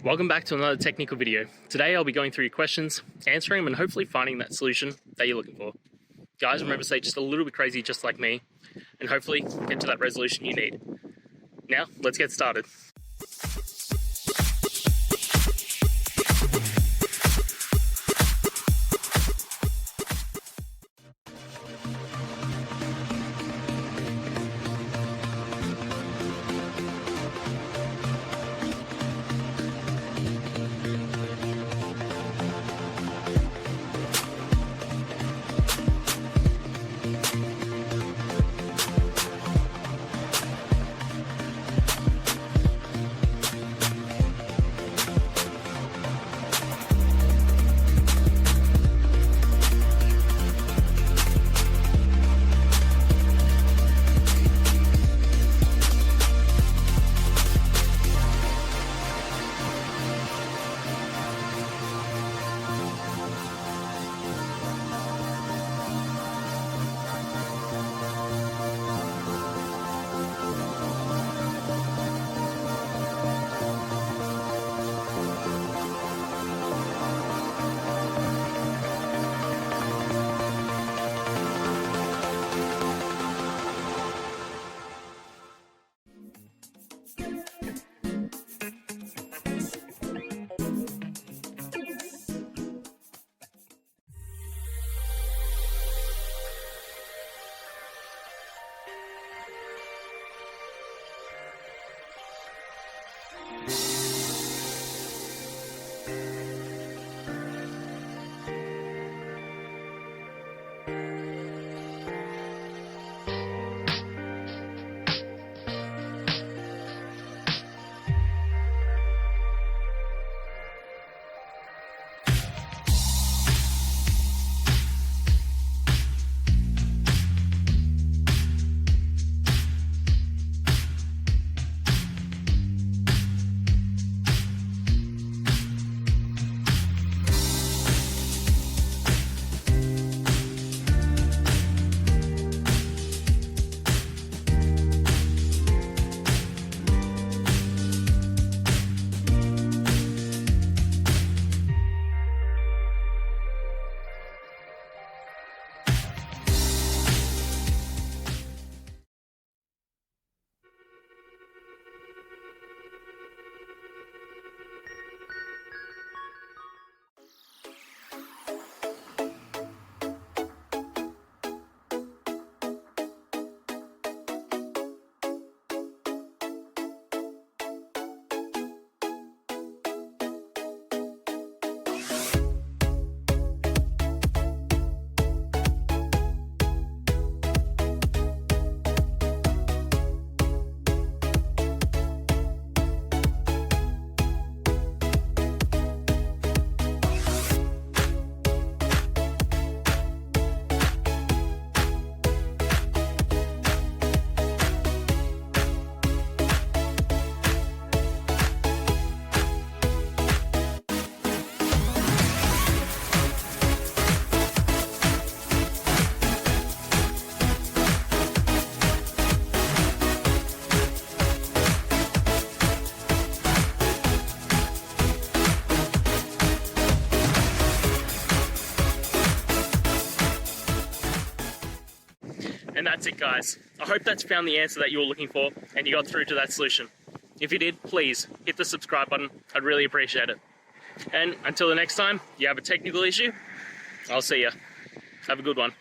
Welcome back to another technical video. Today I'll be going through your questions, answering them and hopefully finding that solution that you're looking for. Guys, remember to stay just a little bit crazy just like me and hopefully get to that resolution you need. Now, let's get started. And that's it, guys. I hope that's found the answer that you were looking for and you got through to that solution. If you did, please hit the subscribe button. I'd really appreciate it. And until the next time you have a technical issue, I'll see ya. Have a good one.